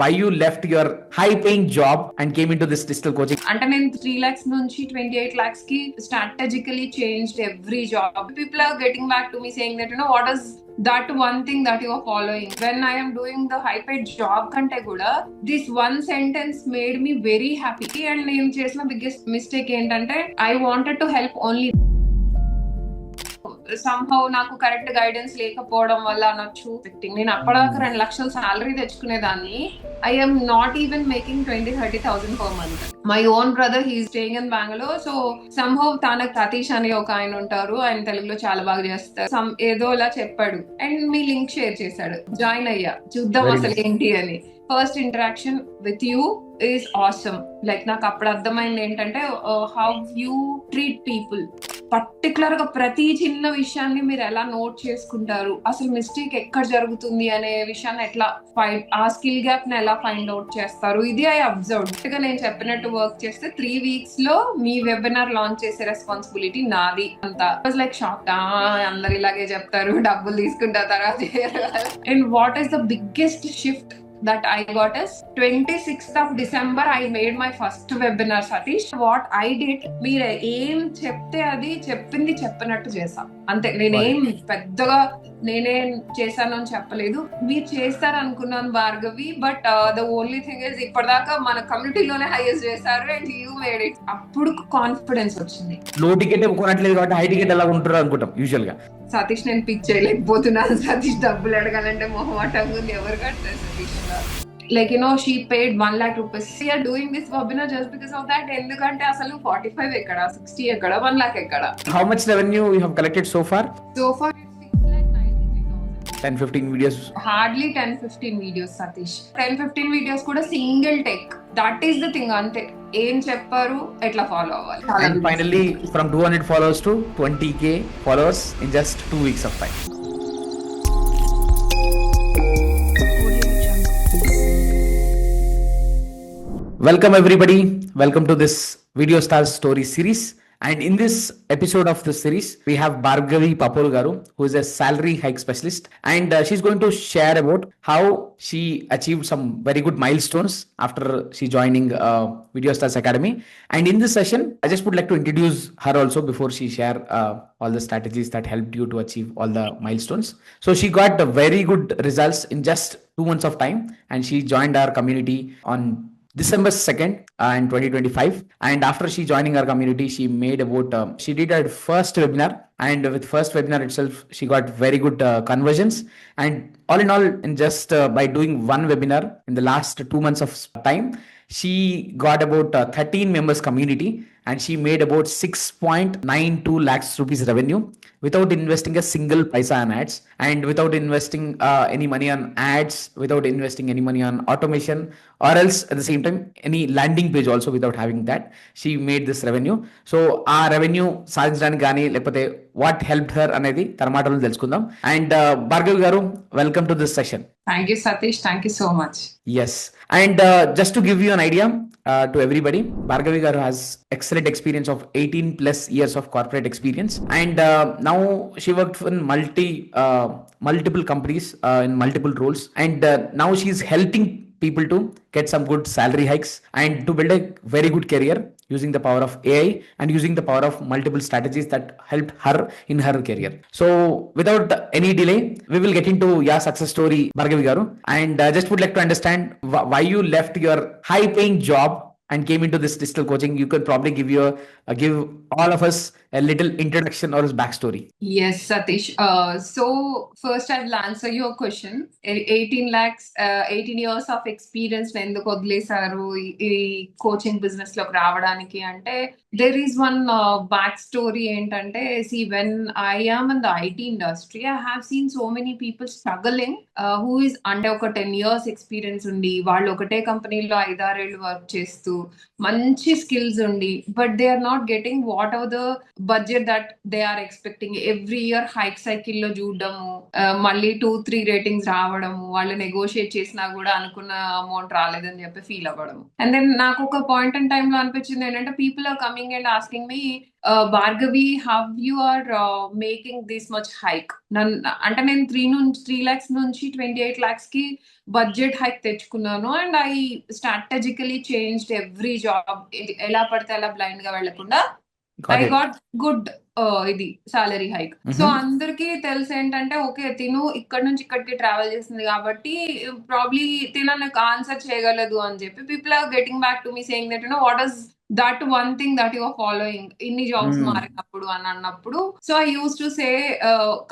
why you left your high paying job and came into this digital coaching? అంటే నేను 3 lakhs నుంచి 28 lakhs కి strategically changed every job. People are getting back to me saying that, what is that one thing that you are following? When I am doing the high paid job kante kuda, this one sentence made me very happy. And నేను చేసిన biggest mistake ఏంటంటే I wanted to help only somehow నాకు correct guidance లేకపోవడం వల్ల అనొచ్చు. నేను అప్పటిదాకా 2 లక్షల salary తెచ్చుకునేదాన్ని. I am not even making 20,000-30,000 per month. My own brother, he is staying in Bangalore. So somehow తానకు సతీష్ అని ఒక ఆయన ఉంటారు, ఆయన తెలుగులో చాలా బాగా చేస్తారు. ఏదో అలా చెప్పాడు అండ్ మీ లింక్ షేర్ చేశాడు. జాయిన్ అయ్యా, చూద్దాం అసలు ఏంటి అని. First interaction with you is awesome. Like నాకు అప్పుడు అర్థమైంది ఏంటంటే how you treat people. Particular గా ప్రతి చిన్న విషయాన్ని మీరు ఎలా నోట్ చేసుకుంటారు, అసలు మిస్టేక్ ఎక్కడ జరుగుతుంది అనే విషయాన్ని ఎట్లా ఆ స్కిల్ గ్యాప్ ని ఎలా ఫైండ్ అవుట్ చేస్తారు, ఇది ఐ అబ్జర్వ్ గా. నేను చెప్పినట్టు వర్క్ చేస్తే 3 weeks లో మీ వెబినార్ లాంచ్ చేసే రెస్పాన్సిబిలిటీ నాది. అంతా లైక్ షాక్, అందరు ఇలాగే చెప్తారు, డబ్బులు తీసుకుంటా తర్వాత. And what is the biggest shift that I got is 26th of December I made my first webinar, Satish. What I did, మీరు ఏం చెప్తే అది చెప్పింది చెప్పినట్టు చేసా అంతే. నేనేం పెద్దగా నేనేం చేశాను అని చెప్పలేదు. మీరు చేస్తారు అనుకున్నాను Bhargavi, but the only thing is ఇప్పటిదాకా మన కమ్యూనిటీలోనే హైయెస్ట్ చేశారు అండ్ యూ మేడ్ ఇట్. అప్పుడు కాన్ఫిడెన్స్ వచ్చింది. లో టికెట్ కొనట్లేదు కాబట్టి హై టికెట్ ఎలా ఉంటారు అనుకుంటాం యూజువల్ గా. సతీష్ నేను పిక్ చేయలేకపోతున్నాను. సతీష్ డబ్బులు అడగాలంటే మొహమాటంగా ఉంది, ఎవరు కడతారు Satish? Like, she paid 1 lakh rupees. We are doing this webinar just because of that. ఎందుకంటే అసలు 45 ఎక్కడ, 60 ఎక్కడ, 1 lakh ఎక్కడ. How much revenue you have collected so far? So far 6,93,000. 10-15 videos. Hardly 10-15 videos, Satish. 10-15 videos కూడా single take. That is the thing. అంతే, ఏం చెప్పారు, ఎట్లా ఫాలో అవ్వాలి. And finally from 200 followers to 20k followers in just 2 weeks of time. Welcome everybody. Welcome to this Video Stars Story series. And in this episode of this series, we have Bhargavi Papolu garu, who is a salary hike specialist. And she's going to share about how she achieved some very good milestones after she joining Video Stars Academy. And in this session, I just would like to introduce her also before she share all the strategies that helped you to achieve all the milestones. So she got very good results in just 2 months of time. And she joined our community on December 2nd in 2025. And after she joining our community, she made about, she did her first webinar. And with first webinar itself, she got very good conversions. And all in all, in just by doing one webinar in the last 2 months of time, she got about 13 members community. And she made about 6.92 lakhs rupees revenue without investing a single paisa on ads, and without investing any money on ads, without investing any money on automation, or else at the same time any landing page also, without having that she made this revenue. So our revenue సాధించడానికి కానీ లేకపోతే what helped her అనేది తన మాటల్లో తెలుసుకుందాం. And Bhargavi garu, welcome to this session. Thank you, Satish. Thank you so much. Yes. And just to give you an idea to everybody, Bhargavi garu has excellent experience of 18 plus years of corporate experience. And now she worked in multiple companies in multiple roles. And now she is helping people to get some good salary hikes and to build a very good career using the power of AI and using the power of multiple strategies that helped her in her career. So without any delay, we will get into your success story, Bhargavi garu. And just would like to understand why you left your high paying job and came into this digital coaching. You could probably give all of us a little introduction or his backstory. Yes, Satish. So first I will answer your question. 18 lakhs, 18 years of experience ఎందుకు వదిలేశారు ఈ coaching business లోకి రావడానికి అంటే, there is one back story ఏంటంటే, see, when I am in the IT industry, I have seen so many people struggling who is అంటే ఒక 10 years experience ఉండి, వాళ్ళు ఒకటే కంపెనీలో 5-6 ఏళ్ళు వర్క్ చేస్తూ మంచి స్కిల్స్ ఉండి, but they are not getting whatever the budget that they are expecting. Every year hike cycle లో చూడడము, మళ్ళీ 2-3 రేటింగ్స్ రావడము, వాళ్ళు నెగోషియేట్ చేసినా కూడా అనుకున్న అమౌంట్ రాలేదని చెప్పి ఫీల్ అవ్వడము. అండ్ దెన్ నాకు ఒక పాయింట్ ఇన్ టైమ్ లో అనిపించింది ఏంటంటే, people are coming and asking me, Bhargavi, how you are making this much hike? అంటే నేను 3 lakhs నుంచి 28 lakhs కి బడ్జెట్ హైక్ తెచ్చుకున్నాను. And I strategically changed every job. ఎలా పడితే అలా బ్లైండ్ గా వెళ్లకుండా Got I it. Got good ఇది సాలరీ హైక్. So Mhm. అందరికి తెలుసు ఏంటంటే, ఓకే తిను ఇక్కడ నుంచి ఇక్కడికి ట్రావెల్ చేసింది కాబట్టి ప్రాబ్లీ తిన నాకు ఆన్సర్ చేయగలదు అని చెప్పి people are getting back to me saying that what is that one thing that your following ఇన్ని జాబ్స్ Mm. మారినప్పుడు అని అన్నప్పుడు. So I use to say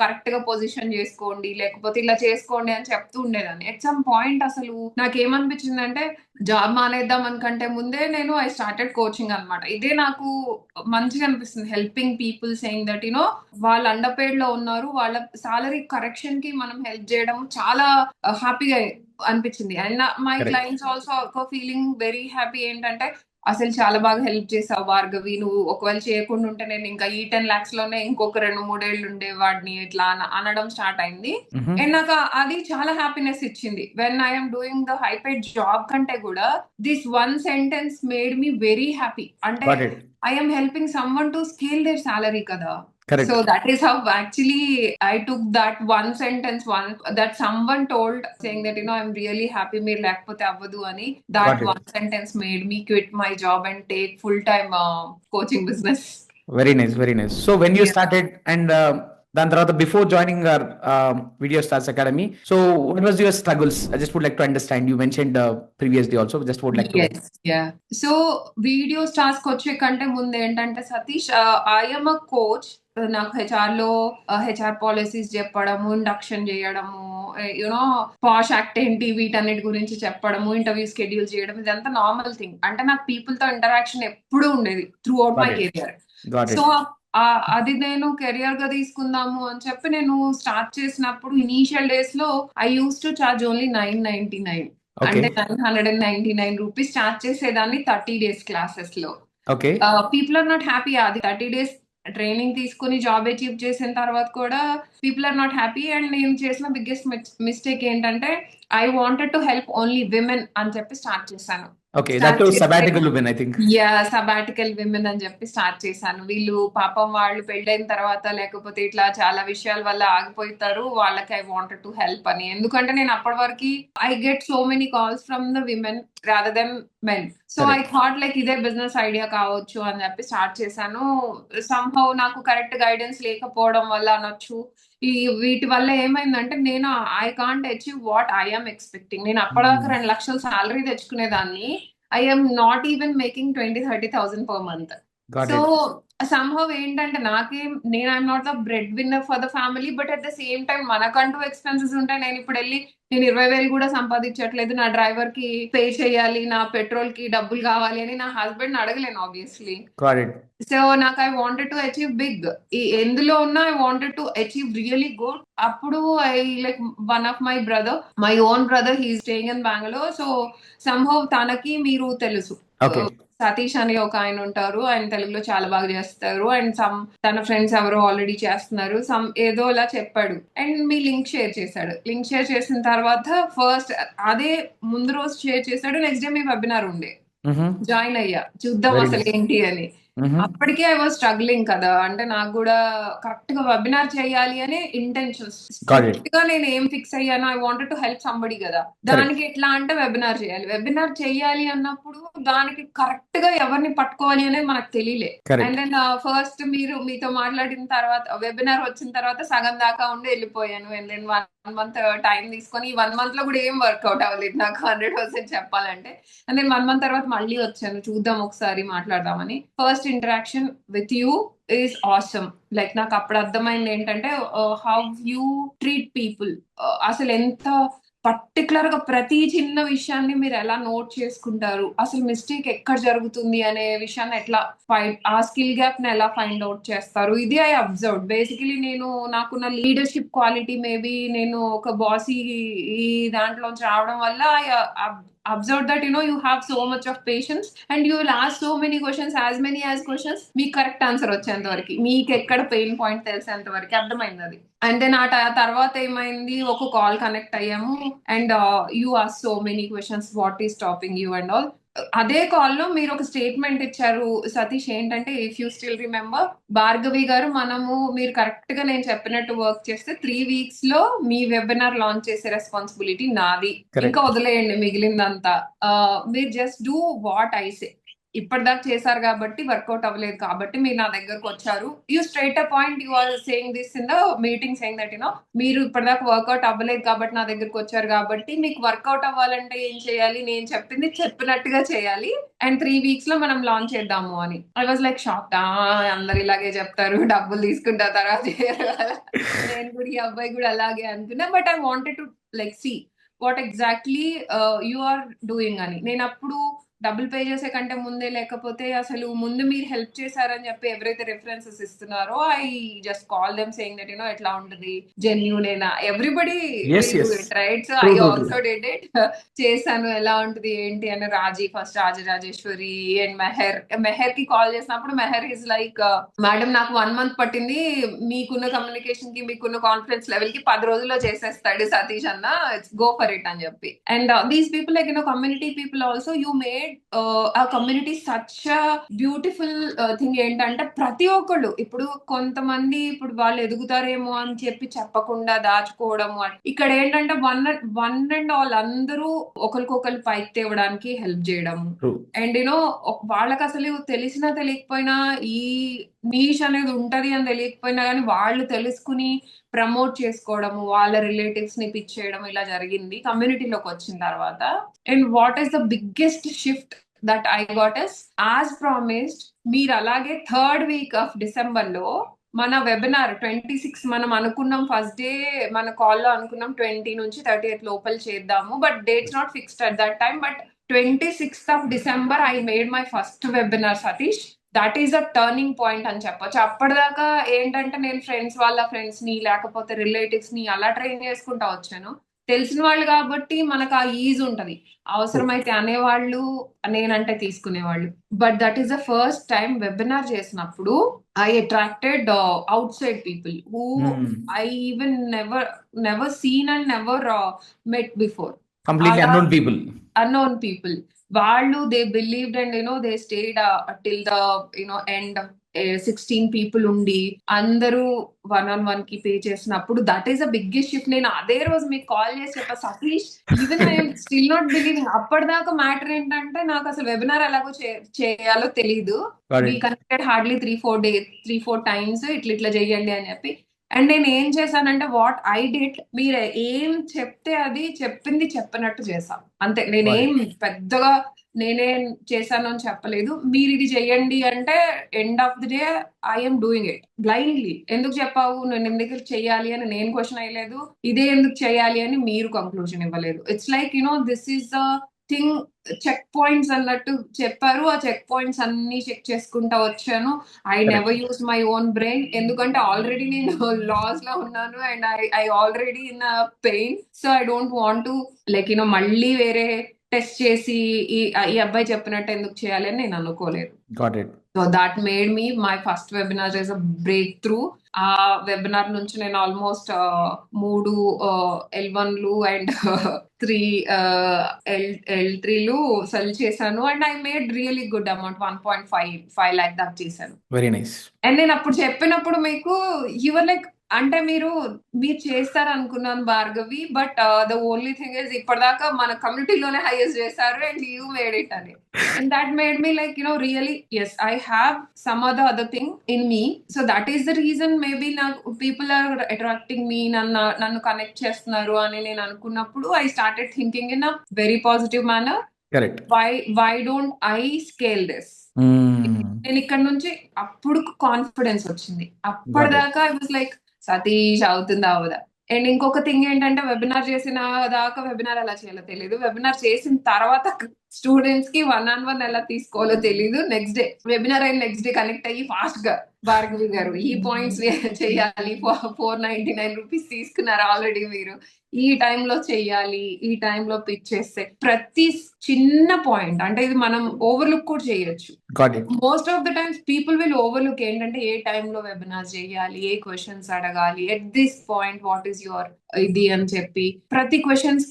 correct గా పొజిషన్ చేసుకోండి, లేకపోతే ఇలా చేసుకోండి అని చెప్తూ ఉండేదాన్ని. ఎట్ సమ్ పాయింట్ అసలు నాకేమనిపించిందంటే, జాబ్ మానేద్దాం అనుకంటే ముందే నేను ఐ స్టార్టెడ్ కోచింగ్ అన్నమాట. ఇదే నాకు మంచిగా అనిపిస్తుంది. హెల్పింగ్ పీపుల్ సేయింగ్ దట్ వాళ్ళు అండర్ పేడ్ లో ఉన్నారు, వాళ్ళ సాలరీ కరెక్షన్ కి మనం హెల్ప్ చేయడం చాలా హ్యాపీగా అనిపించింది. And my Correct. Clients also feeling very happy. ఏంటంటే, అసలు చాలా బాగా హెల్ప్ చేసావు భార్గవి, నువ్వు ఒకవేళ చేయకుండా ఉంటే నేను ఇంకా ఈ 10 lakhs లోనే ఇంకొక 2-3 ఏళ్ళు ఉండేవాడిని, ఇట్లా అనడం స్టార్ట్ అయింది. Mhm. అండ్ నాకు అది చాలా హ్యాపీనెస్ ఇచ్చింది. When I'm doing the high paid job కంటే కూడా this one sentence made me very happy. అంటే Got it. I am helping someone to scale their salary kada. Correct. So that is how actually I took that one sentence, one that someone told saying that I'm really happy meer lekapothe avvadu ani. That Got it. one sentence made me quit my job and take full time coaching business. Very nice, very nice. So when you Yeah. started and దాని తర్వాత before joining our video stars academy, so what was your struggles? I just would like to understand. You mentioned previously also, just would like to. Yes, yeah. So video stars కి వచ్చే కంటే ముందు ఏంటంటే Satish, I am a coach. నాకు HR లో HR policies చెప్పడము, induction చేయడము, you know POSH act ఏంటి వీటన్నిటి గురించి చెప్పడము, ఇంటర్వ్యూ షెడ్యూల్ చేయడం, ఇదంతా నార్మల్ థింగ్. అంటే నాకు పీపుల్ తో ఇంటరాక్షన్ ఎప్పుడూ ఉండేది through out my Got it. Career. Got it. So అది నేను కెరియర్ గా తీసుకుందాము అని చెప్పి నేను స్టార్ట్ చేసినప్పుడు ఇనీషియల్ డేస్ లో I use to charge only 999. Okay. అంటే 999 రూపీస్ చార్జ్ చేసేదాన్ని 30 days క్లాసెస్ లో. Okay. People are not happy. అది 30 days ట్రైనింగ్ తీసుకుని జాబ్ అచీవ్ చేసిన తర్వాత కూడా people are not happy. And నేను చేసిన బిగ్గెస్ట్ మిస్టేక్ ఏంటంటే, I wanted to help only women అని చెప్పి స్టార్ట్ చేశాను. Okay, that was sabbatical women, I think. Sabbatical women అని చెప్పి స్టార్ట్ చేశాను. వీళ్ళు పాపం వాళ్ళు పెళ్ళైన తర్వాత లేకపోతే ఇట్లా చాలా విషయాల వల్ల ఆగిపోతారు, వాళ్ళకి ఐ వాంటెడ్ టు హెల్ప్ అని. ఎందుకంటే నేను అప్పటి వరకు I get so many calls from the women rather than men. So I thought like ఇదే బిజినెస్ ఐడియా కావచ్చు అని చెప్పి స్టార్ట్ చేశాను. సంహౌ నాకు కరెక్ట్ గైడెన్స్ లేకపోవడం వల్ల అనొచ్చు, వీటి వల్ల ఏమైందంటే, నేను I can't achieve what I'm expecting. నేను అప్పటిదాకా 2 లక్షల సాలరీ తెచ్చుకునేదాన్ని. I'm not even making 20-30,000 per month. Got so it. Somehow ఏంటంటే, నేను I'm not the breadwinner for the family, but at the same time మనకంటూ ఎక్స్పెన్సెస్ ఉంటాయి. నేను ఇప్పుడు వెళ్ళి నేను 20,000 కూడా సంపాదించట్లేదు, నా డ్రైవర్ కి పే చేయాలి, నా పెట్రోల్ కి డబ్బులు కావాలి అని నా హస్బెండ్ అడగలేను ఆబ్వియస్లీ. Got it. సో నాకు I wanted to achieve big. ఎందులో ఉన్నా I wanted to achieve really good. అప్పుడు I like one of my brother, my own brother, he staying in Bengaluru. So somehow తనకి మీరు తెలుసు, Okay. సతీష్ అని ఒక ఆయన ఉంటారు, ఆయన తెలుగులో చాలా బాగా చేస్తారు. అండ్ తన ఫ్రెండ్స్ ఎవరో ఆల్రెడీ చేస్తున్నారు, ఏదో ఇలా చెప్పాడు. అండ్ మీ లింక్ షేర్ చేశాడు. లింక్ షేర్ చేసిన తర్వాత ఫస్ట్ అదే ముందు రోజు షేర్ చేశాడు, నెక్స్ట్ డే మీ వెబినార్ ఉండే. Mhm. జాయిన్ అయ్యా, చూద్దాం Very అసలు nice. ఏంటి అని. Mhm. అప్పటికే ఐ వాజ్ స్ట్రగ్లింగ్ కదా. అంటే నాకు కూడా కరెక్ట్ గా వెబినార్ చేయాలి అనే ఇంటెన్షన్స్. Got it. గా నేను ఏం ఫిక్స్ అయ్యాను, I wanted to help somebody కదా. దానికి ఎట్లా అంటే వెబినార్ చేయాలి. వెబినార్ చేయాలి అన్నప్పుడు దానికి కరెక్ట్ గా ఎవరిని పట్టుకోవాలి అనేది మనకు తెలియలే. Correct. అండ్ దెన్ ఫస్ట్ మీతో మాట్లాడిన తర్వాత వెబినార్ వచ్చిన తర్వాత సగం దాకా ఉండి వెళ్ళిపోయాను. అండ్ దెన్ 1 month టైం తీసుకొని, ఈ 1 month లో కూడా ఏం వర్కౌట్ అవ్వలేదు నాకు 100% చెప్పాలంటే. అండ్ దెన్ 1 month తర్వాత మళ్ళీ వచ్చాను, చూద్దాం ఒకసారి మాట్లాడదామని. First interaction with you is awesome. Like నాకు అప్పుడు అర్థమైంది ఏంటంటే, హౌ యూ ట్రీట్ పీపుల్. అసలు ఎంత పర్టికులర్ గా ప్రతి చిన్న విషయాన్ని మీరు ఎలా నోట్ చేసుకుంటారు, అసలు మిస్టేక్ ఎక్కడ జరుగుతుంది అనే విషయాన్ని ఎట్లా ఆ స్కిల్ గ్యాప్ ని ఎలా ఫైండ్ అవుట్ చేస్తారు, ఇది ఐ అబ్జర్వ్. బేసికలీ నేను నాకున్న లీడర్షిప్ క్వాలిటీ, మేబీ నేను ఒక బాస్ ఈ దాంట్లోంచి రావడం వల్ల I observe that you have so much of patience and you will ask so many questions, as many as questions మీకు కరెక్ట్ ఆన్సర్ వచ్చేంత వరకు, మీకు ఎక్కడ పెయిన్ పాయింట్ తెలిసేంత వరకు అర్థమైంది అది. అండ్ దెన్ తర్వాత ఏమైంది, ఒక కాల్ కనెక్ట్ అయ్యాము. And you ask so many questions, what is stopping you and all. అదే కాల్లో మీరు ఒక స్టేట్మెంట్ ఇచ్చారు సతీష్, ఏంటంటే if you still remember, Bhargavi గారు మనము మీరు కరెక్ట్ గా నేను చెప్పినట్టు వర్క్ చేస్తే 3 weeks లో మీ వెబినార్ లాంచ్ చేసే రెస్పాన్సిబిలిటీ నాది, Correct. ఇంకా వదిలేయండి మిగిలిందంతా, మీరు just do what I say. ఇప్పటిదాకా చేశారు కాబట్టి వర్కౌట్ అవ్వలేదు కాబట్టి మీరు నా దగ్గరకు వచ్చారు. You straight a point you are saying this in the meeting, saying that మీరు ఇప్పటిదాకా వర్కౌట్ అవ్వలేదు కాబట్టి నా దగ్గరకు వచ్చారు కాబట్టి మీకు వర్కౌట్ అవ్వాలంటే ఏం చేయాలి, నేను చెప్పింది చెప్పినట్టుగా చేయాలి అండ్ 3 weeks లో మనం లాంచ్ చేద్దాము అని. I was like shock. అందరు ఇలాగే చెప్తారు, డబ్బులు తీసుకుంటా తర్వాత చేయరు కదా. నేను కూడా ఈ అబ్బాయి కూడా అలాగే అనుకున్నా. But I wanted to like see what exactly you are doing అని. నేను అప్పుడు డబ్బులు పే చేసే కంటే ముందే, లేకపోతే అసలు ముందు మీరు హెల్ప్ చేశారని చెప్పి ఎవరైతే రిఫరెన్సెస్ ఇస్తున్నారో I just call them saying that ఎట్లా ఉంటుంది, జెన్యూనేనా, everybody Yes, yes. Right. So True, I true, also did it. చేశాను, ఎలా ఉంటుంది ఏంటి అని. ఫస్ట్ రాజరాజేశ్వరి అండ్ మెహర్ కి కాల్ చేసినప్పుడు మెహర్ ఇస్ లైక్, మేడం నాకు 1 month పట్టింది, మీకున్న కమ్యూనికేషన్ కి మీకున్న కాన్ఫిడెన్స్ లెవెల్ కి 10 రోజుల్లో చేసేస్తాడు సతీష్ అన్న, గో ఫర్ ఇట్ అని చెప్పి. And these people like community people also, you made ఆ కమ్యూనిటీ సచ్ బ్యూటిఫుల్ థింగ్. ఏంటంటే ప్రతి ఒక్కళ్ళు ఇప్పుడు కొంతమంది ఇప్పుడు వాళ్ళు ఎదుగుతారేమో అని చెప్పి చెప్పకుండా దాచుకోవడము, ఇక్కడ ఏంటంటే వన్ అండ్ ఆల్ అందరూ ఒకరికొకరు పైకి తేవడానికి హెల్ప్ చేయడము. True. అండ్ వాళ్ళకి అసలు తెలిసినా తెలియకపోయినా ఈ నీష్ అనేది ఉంటది అని తెలియకపోయినా కానీ వాళ్ళు తెలుసుకుని ప్రమోట్ చేసుకోవడము, వాళ్ళ రిలేటివ్స్ ని పిచ్ చేయడం, ఇలా జరిగింది కమ్యూనిటీలోకి వచ్చిన తర్వాత. And what is the biggest shift that I got is, as promised, మీరు అలాగే 3rd week of December లో మన వెబినార్ 26 మనం అనుకున్నాం, ఫస్ట్ డే మన కాల్లో అనుకున్నాం 20 నుంచి 30th లోపల చేద్దాము, but dates not fixed at that time. But 26th of December I made my first webinar, Satish. That is a turning point అని చెప్పొచ్చు. అప్పటిదాకా ఏంటంటే నేను ఫ్రెండ్స్ ని లేకపోతే రిలేటివ్స్ ని అలా ట్రైన్ చేసుకుంటా వచ్చాను. తెలిసిన వాళ్ళు కాబట్టి మనకు ఆ ఈజ్ ఉంటది, అవసరమైతే అనేవాళ్ళు, నేనంటే తీసుకునేవాళ్ళు. But that is the first time webinar చేసినప్పుడు I attracted outside people who I even never seen and never met before. Completely unknown people. వాళ్ళు they believed and they stayed till the end. 16 people ఉండి అందరూ 1-on-1 కి pay చేసినప్పుడు that is a biggest shift. నేను అదే రోజు మీకు call చేసి చెప్పా, Satish even I'm still not believing. అప్పటిదాకా మ్యాటర్ ఏంటంటే నాకు అసలు వెబినార్ ఎలాగో చేయాలో తెలీదు. వీ కనెక్టెడ్ హార్డ్లీ 3-4 times, ఇట్లా చెయ్యండి అని చెప్పి. అండ్ నేను ఏం చేశానంటే వాట్ ఐ డిడ్, మీరు ఏం చెప్తే అది చెప్పింది చెప్పినట్టు చేశాం అంతే. నేనేం పెద్దగా నేనేం చేశాను అని చెప్పలేదు. మీరు ఇది చెయ్యండి అంటే end of the day I'm doing it blindly. ఎందుకు చెప్పావు, నేను ఎందుకు చెయ్యాలి అని నేను క్వశ్చన్ అయ్యలేదు, ఇదే ఎందుకు చెయ్యాలి అని మీరు కంక్లూజన్ ఇవ్వలేదు. It's like this is the thing. Check points అన్నట్టు చెప్పారు, ఆ చెక్ పాయింట్స్ అన్ని చెక్ చేసుకుంటా వచ్చాను. I never use my own brain, ఎందుకంటే ఆల్రెడీ నేను లాస్ లో ఉన్నాను and I already in pain. So I don't want to like మళ్ళీ వేరే టెస్ట్ చేసి ఈ అబ్బాయి చెప్పినట్టు ఎందుకు చేయాలి అని నేను అనుకోలేదు. So that made me my first webinar is a break through. ఆ వెబినార్ నుంచి నేను ఆల్మోస్ట్ 3 L1లు అండ్ 3 L3లు సెల్ చేశాను. And I made really good amount, 1.5 lakh దాకా చేశాను. Very nice. అండ్ నేను అప్పుడు చెప్పినప్పుడు మీకు యువర్ లైక్, అంటే మీరు చేస్తారు అనుకున్నాను Bhargavi, but the only thing is ఇప్పటిదాకా మన కమ్యూనిటీలోనే హైయెస్ట్ చేశారు అండ్ యూ మేడ్ ఇట్ అని. And that made me like really yes I have some other thing in me. So that is the reason maybe నాకు పీపుల్ ఆర్ అట్రాక్టింగ్ మీ, నన్ను connect చేస్తున్నారు అని నేను అనుకున్నప్పుడు I started thinking in a very positive manner. Why don't I scale this. నేను ఇక్కడ నుంచి అప్పుడు కాన్ఫిడెన్స్ వచ్చింది. అప్పటిదాకా ఐ వాజ్ లైక్ సతీష్ అవుతుందా అవదా. అండ్ ఇంకొక థింగ్ ఏంటంటే వెబినార్ చేసిన దాకా వెబినార్ ఎలా చేయాలో తెలియదు, వెబినార్ చేసిన తర్వాత స్టూడెంట్స్ కి 1-on-1 ఎలా తీసుకోవాలో తెలీదు. నెక్స్ట్ డే వెబినార్ అయిన నెక్స్ట్ డే కనెక్ట్ అయ్యి ఫాస్ట్ గా భార్గవి గారు ఈ పాయింట్స్ చేయాలి, 499 రూపీస్ తీసుకున్నారు ఆల్రెడీ మీరు, ఈ టైంలో చెయ్యాలి, ఈ టైంలో పిచ్ చేస్తే ప్రతి చిన్న పాయింట్, అంటే ఇది మనం ఓవర్లుక్ కూడా చేయొచ్చు. Most of the times people will overlook ఏంటంటే ఏ టైంలో వెబినార్ చేయాలి, ఏ క్వశ్చన్స్ అడగాలి, at this point what is your ఇది అని చెప్పి ప్రతి క్వశ్చన్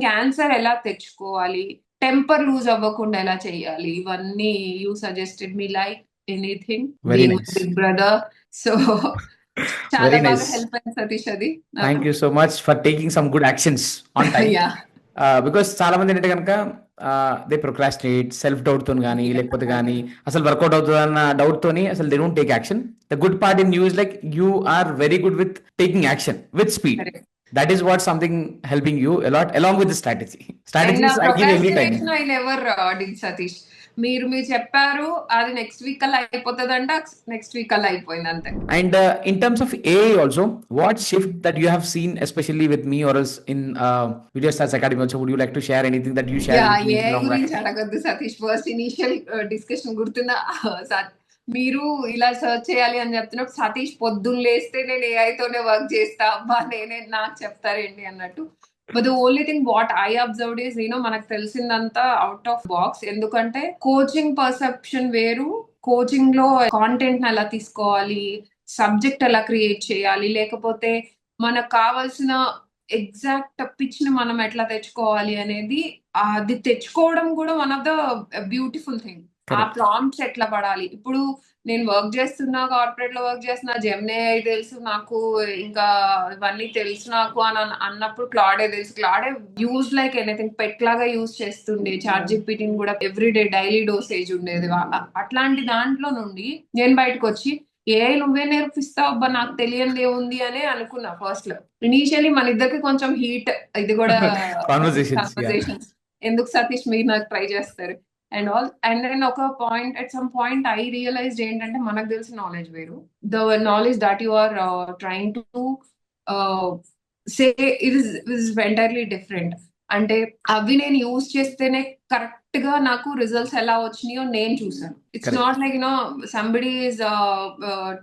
కి ఆన్సర్ ఎలా తెచ్చుకోవాలి, టెంపర్ లూజ్ అవ్వకుండా ఎలా చేయాలి, ఇవన్నీ you suggested me like anything, very being nice. Big brother. So చాలా వెరీ బాగా నైస్. హెల్ప్ అయింది సతీష్ అది నాకు. Thank you so much for taking some good actions on time. Yeah. Because చాలా మంది ఏంటంటే కనుక దే ప్రొక్రాస్టినేట్ సెల్ఫ్ డౌట్ తోని కానీ లేకపోతే కానీ అసలు వర్కౌట్ అవుతుంది అన్న డౌట్ తోని అసలు they don't take action. The good part in you is like you are very good with taking action with speed. That is what something helping you a lot along with the strategy. And Strategies I give every time. Procrastination I never did Satish. మీరు చెప్పారు అది next week కల్లా అయిపోతుంది అంటే next week కల్లా అయిపోయింది అంతే. And in terms of AI also, what shift that you have seen, especially with me or else in Video Stars Academy also, would you like to share anything that you share yeah, with me A long back? గురించి అడగద్దు Satish. First initial discussion గుర్తుందా? మీరు ఇలా search చేయాలి అని చెప్తున్నప్పుడు సతీష్ పొద్దున్న లేస్తే నేను AI తోనే వర్క్ చేస్తా, అబ్బా నేనే నాకు చెప్తారేంటి అన్నట్టు. But the only thing what I observed is మనకు తెలిసిందంతా అవుట్ ఆఫ్ బాక్స్. ఎందుకంటే కోచింగ్ పర్సెప్షన్ వేరు, కోచింగ్ లో కాంటెంట్ ఎలా తీసుకోవాలి, సబ్జెక్ట్ ఎలా క్రియేట్ చేయాలి, లేకపోతే మనకు కావాల్సిన ఎగ్జాక్ట్ పిచ్ ని మనం ఎట్లా తెచ్చుకోవాలి అనేది, అది తెచ్చుకోవడం కూడా one of the beautiful thing. ఆ Correct. ప్రాంప్ట్స్ ఎట్లా పడాలి. ఇప్పుడు నేను వర్క్ చేస్తున్నా, కార్పొరేట్ లో వర్క్ చేస్తున్నా, జెమినీ తెలుసు నాకు, ఇంకా ఇవన్నీ తెలుసు నాకు అని అన్నప్పుడు క్లాడే తెలుసు. క్లాడే యూజ్ లైక్ ఎనీథింగ్, పెట్ లాగా యూజ్ చేస్తుండే. చాట్ జీపీటీని కూడా ఎవ్రీడే డైలీ డోసేజ్ ఉండేది. అట్లాంటి దాంట్లో నుండి నేను బయటకు వచ్చి నువ్వే నేర్పిస్తావు అబ్బా నాకు తెలియంది ఏముంది అని అనుకున్నా ఫస్ట్ లో. ఇనీషియలీ మన ఇద్దరికి కొంచెం హీట్ ఇది కూడా Conversations, yeah. కన్వర్సేషన్స్. ఎందుకు సతీష్ మీరు నాకు ట్రై చేస్తారు అండ్ ఆల్. అండ్ దెన్ ఒక point, at some point I realized ఏంటంటే మనకు తెలిసిన నాలెడ్జ్ వేరు, the knowledge that you are trying to say is entirely different. అంటే అవి నేను యూజ్ చేస్తేనే కరెక్ట్ గా నాకు రిజల్ట్స్ ఎలా వచ్చినాయో నేను చూసాను. It's Correct. Not like somebody is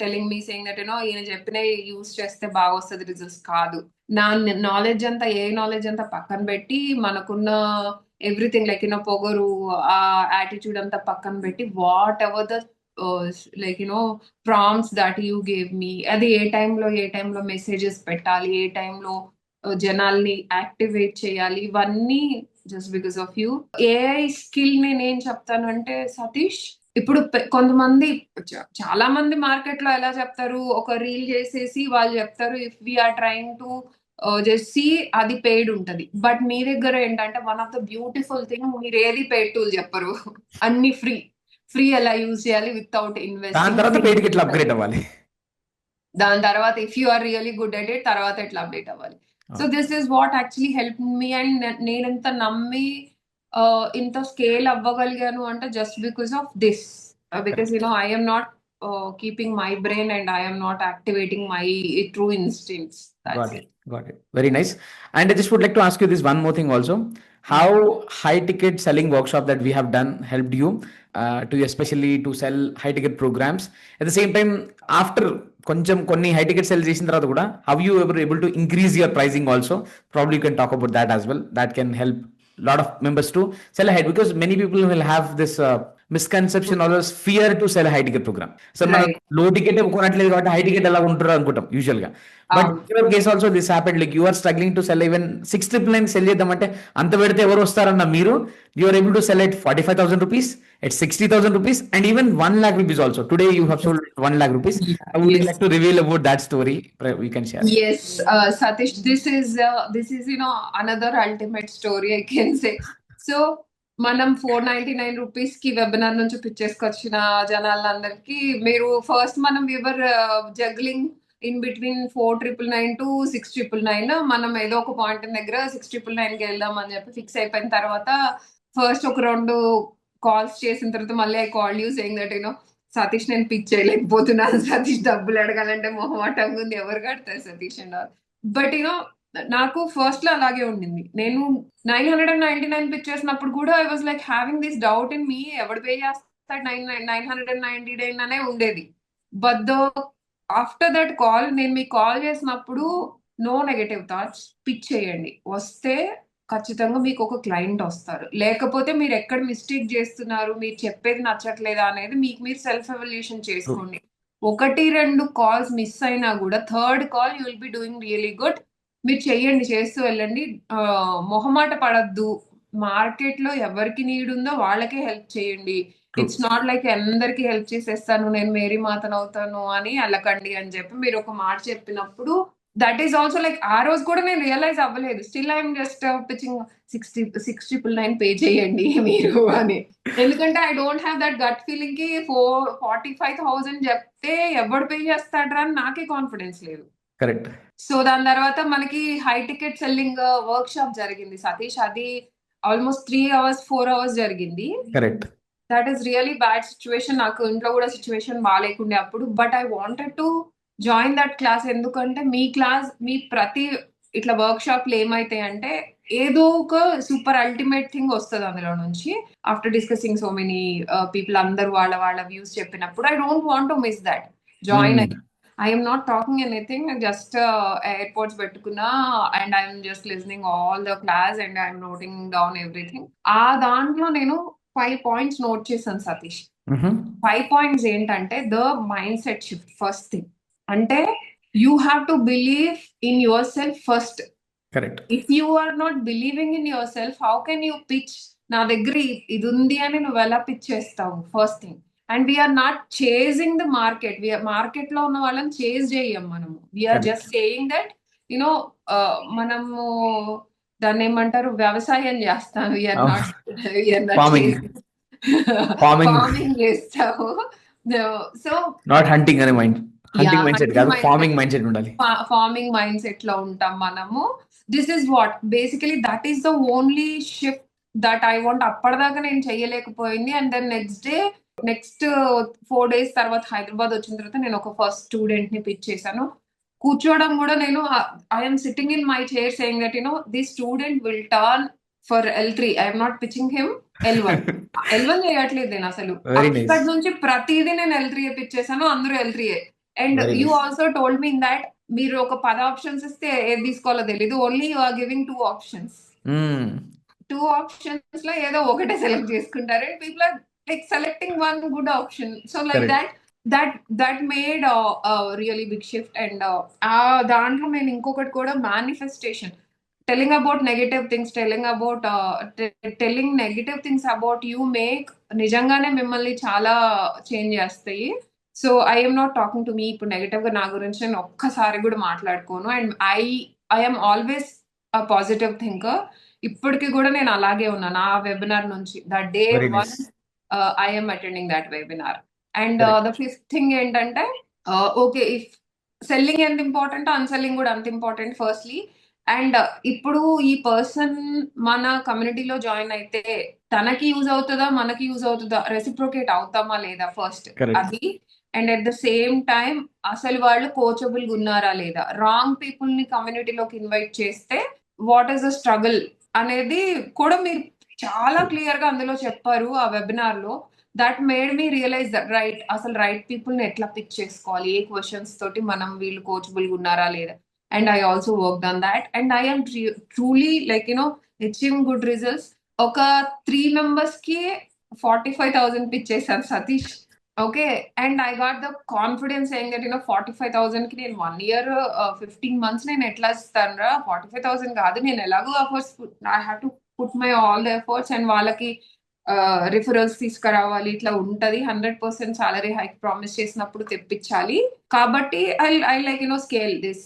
telling me saying that ఈయన చెప్పిన యూజ్ చేస్తే బాగా వస్తుంది రిజల్ట్స్ కాదు. నా నాలెడ్జ్ అంతా, ఏ నాలెడ్జ్ అంతా పక్కన పెట్టి, మనకున్న ఎవ్రీథింగ్ లైక్ పొగరు, ఆ యాటిట్యూడ్ అంతా పక్కన పెట్టి, what ever the like prompts that you gave me, అది ఏ టైంలో మెసేజెస్ పెట్టాలి, ఏ టైంలో జనాల్ని యాక్టివేట్ చేయాలి, ఇవన్నీ just because of you. AI skill ని నేను చెప్తాను అంటే సతీష్, ఇప్పుడు కొంతమంది చాలా మంది మార్కెట్ లో ఎలా చెప్తారు, ఒక రీల్ చేసేసి వాళ్ళు చెప్తారు if we're trying to just అది పెయిడ్ ఉంటది. బట్ మీ దగ్గర ఏంటంటే one of the beautiful thing, మీరు ఏది పెయిడ్ టూల్ చెప్పరు, అన్ని ఫ్రీ ఎలా యూజ్ చేయాలి వితౌట్ దాని తర్వాత పెయిడ్ కి ఎట్లా అప్గ్రేడ్ అవ్వాలి. దాని తర్వాత if you are really good at it, తర్వాత ఎట్లా అప్డేట్ అవ్వాలి. So this is what actually help me. And నేను ఇంత నమ్మి ఇంత స్కేల్ అవ్వగలిగాను అంటే just because of this, because I'm not keeping my brain and I am not activating my true instincts. That's it. Got it. Very nice. And I just would like to ask you this one more thing also. How high ticket selling workshop that we have done helped you to especially to sell high ticket programs? At the same time, after కొంచెం కొన్ని high ticket cell చేసిన తర్వాత కూడా how you were able to increase your pricing also? Probably you can talk about that as well. That can help lot of members to sell ahead, because many people will have this misconception or fear to sell a high ticket program. So మనం low ticket కొనట్లేదు కాబట్టి high ticket ఎలా ఉంటారు అనుకుంటాం usual గా. But in your case also this happened, like you are struggling to sell even 699 cell చేద్దామంటే అంత పెడితే ఎవరు వస్తారన్న మీరు, you are able to sell at 45,000 rupees, at 60,000 rupees, and even 1 lakh rupees also. Today you have sold 1 lakh rupees. I would like to reveal about that story. We can share. Yes, Satish, this is another ultimate story I can say. So మనం 499 rupees కి webinar నుంచి పిచ్చేసుకొచ్చిన జనాలందరికి మీరు first మనం we were juggling in between 4,999 to 6,999. మనం ఏదో ఒక point దగ్గర 6,999 కి వెళ్దాం అని చెప్పి ఫిక్స్ అయిపోయిన తర్వాత ఫస్ట్ ఒక 2 కాల్స్ చేసిన తర్వాత మళ్ళీ I call you saying that Satish నేను పిచ్ చేయలేకపోతున్నాను, సతీష్ డబ్బులు అడగాలంటే మొహమాటంగా ఉంది, ఎవరు కడతారు సతీష్ అండ్ ఆల్. బట్ నాకు ఫస్ట్ లో అలాగే ఉండింది. నేను 999 పిచ్ చేసినప్పుడు కూడా I was like having this doubt in me, ఎవడు పే చేస్తాడు 999 అనే ఉండేది. But the after that call, నేను మీకు కాల్ చేసినప్పుడు నో నెగటివ్ థాట్స్, పిచ్ చేయండి, వస్తే ఖచ్చితంగా మీకు ఒక క్లయింట్ వస్తారు, లేకపోతే మీరు ఎక్కడ మిస్టేక్ చేస్తున్నారు, మీరు చెప్పేది నచ్చట్లేదా అనేది మీకు మీరు సెల్ఫ్ ఎవల్యూషన్ చేసుకోండి. 1-2 కాల్స్ మిస్ అయినా కూడా third call you will be doing really good. మీరు చెయ్యండి, చేస్తూ వెళ్ళండి, మొహమాట పడద్దు. మార్కెట్ లో ఎవరికి నీడ్ ఉందో వాళ్ళకే హెల్ప్ చేయండి. ట్రూ. ఇట్స్ నాట్ లైక్ అందరికి హెల్ప్ చేసేస్తాను, నేను మేరీ మాతను అవుతాను అని అల్లకండి అని చెప్పి మీరు ఒక మాట చెప్పినప్పుడు, దట్ ఈస్ ఆల్సో లైక్ ఆ రోజు కూడా నేను రియలైజ్ అవ్వలేదు. Still I'm just pitching 6,999 pay చేయండి మీరు అని. ఎందుకంటే I don't have that gut feeling కి 45,000 చెప్తే ఎవడు పే చేస్తాడ్రా అని నాకే కాన్ఫిడెన్స్ లేదు. కరెక్ట్. సో దాని తర్వాత మనకి high ticket selling work shop జరిగింది సతీష్. అది ఆల్మోస్ట్ 3 hours 4 hours జరిగింది. Correct. That is really bad situation. నాకు ఇంట్లో కూడా సిచ్యువేషన్ బాగాలేకుండే అప్పుడు. But I wanted to join that class. ఎందుకంటే మీ క్లాస్, మీ ప్రతి ఇట్లా వర్క్ షాప్లు ఏమైతాయి అంటే ఏదో ఒక సూపర్ అల్టిమేట్ థింగ్ వస్తుంది అందులో నుంచి. After discussing so many people, అందరూ వాళ్ళ వాళ్ళ వ్యూస్ చెప్పినప్పుడు I don't want to miss that. Join అయ్యి I'm not talking anything, just AirPods పెట్టుకున్నా and I'm just listening all the class and I'm noting down everything. ఆ దాంట్లో నేను 5 points note చేశాను సతీష్. 5 points ఏంటంటే the mindset shift. First thing అంటే you have to believe in yourself first. Correct. If you are not believing in yourself, how can you pitch నా దగ్గర ఇది ఉంది అని నువ్వు ఎలా పిచ్ చేస్తావు? First thing. And we're not chasing the market. Market లో ఉన్న వాళ్ళని చేజ్ చేయం మనము. We're just saying that you know మనము దాన్ని ఏమంటారు, వ్యవసాయం చేస్తాను. వీఆర్ నాట్ ఫార్మింగ్ చేస్తాము. సో నాట్ హంటింగ్ అనే మైండ్ మైండ్ సెట్ కాదు, ఫార్మింగ్ మైండ్ సెట్ ఉండాలి. ఫార్మింగ్ మైండ్ సెట్ లో ఉంటాం మనము. This is what basically that is the only shift that I want. అప్పటిదాకా నేను చెయ్యలేకపోయింది. అండ్ దెన్ నెక్స్ట్ 4 days తర్వాత హైదరాబాద్ వచ్చిన తర్వాత నేను ఒక ఫస్ట్ స్టూడెంట్ ని పిచ్ చేశాను. కూర్చోవడం కూడా నేను I'm sitting in my chair saying that the student will turn for L3. I'm not pitching him L1. L1 చేయట్లేదు నేను అసలు. అక్కడి నుంచి ప్రతిదీ నేను L3 పిచ్ చేశాను, అందరూ L3. And you also told me that మీరు ఒక 10 options ఇస్తే ఏది తీసుకోవాలో తెలీదు, only you are giving 2 options. 2 options లో ఏదో ఒకటే సెలెక్ట్ చేసుకుంటారు. And people are like selecting one good option. So like that made a really big shift. And దాంట్లో నేను ఇంకొకటి కూడా manifestation, telling about negative things, telling negative things about you make నిజంగానే మిమ్మల్ని చాలా చేంజ్ చేస్తాయి. So I'm not talking to me. ఇప్పుడు negative గా నా గురించి నేను ఒక్కసారి కూడా మాట్లాడుకోను. And I'm always a positive thinker. ఇప్పటికి కూడా నేను అలాగే ఉన్నాను. ఆ వెబినార్ నుంచి that day one I'm attending that webinar. And the fifth thing ఏంటంటే ఓకే, ఇఫ్ సెల్లింగ్ ఎంత ఇంపార్టెంట్, అన్సెల్లింగ్ కూడా అంత ఇంపార్టెంట్ ఫస్ట్లీ. అండ్ ఇప్పుడు ఈ పర్సన్ మన కమ్యూనిటీలో జాయిన్ అయితే తనకి యూజ్ అవుతుందా, మనకి యూజ్ అవుతుందా, రెసిప్రోకేట్ అవుతామా లేదా ఫస్ట్ అది. And at the same time అసలు వాళ్ళు కోచబుల్ గా ఉన్నారా లేదా. రాంగ్ పీపుల్ ని కమ్యూనిటీలోకి ఇన్వైట్ చేస్తే వాట్ ఈస్ ద స్ట్రగుల్ అనేది కూడా మీరు చాలా క్లియర్ గా అందులో చెప్పారు ఆ వెబినార్ లో. That made me realize that right, అసలు రైట్ పీపుల్ ని ఎట్లా పిక్ చేసుకోవాలి, ఏ క్వశ్చన్స్ తోటి మనం వీళ్ళు కోచబుల్ గా ఉన్నారా లేదా. And I also work on that. And I am truly like achieving good results. ఒక 3 members కి 45,000 పిచ్ చేశాను Satish. Okay, and I got the confidence saying that 45,000 కి నేను 1 year 15 months నేను ఎట్లా ఇస్తాను రా. 45,000 కాదు, నేను ఎలాగో efforts, I have to put my all the efforts. And వాళ్ళకి రిఫరల్స్ తీసుకురావాలి, ఇట్లా ఉంటది. 100% సాలరీ హైక్ ప్రామిస్ చేసినప్పుడు తెప్పించాలి. కాబట్టి I like scale this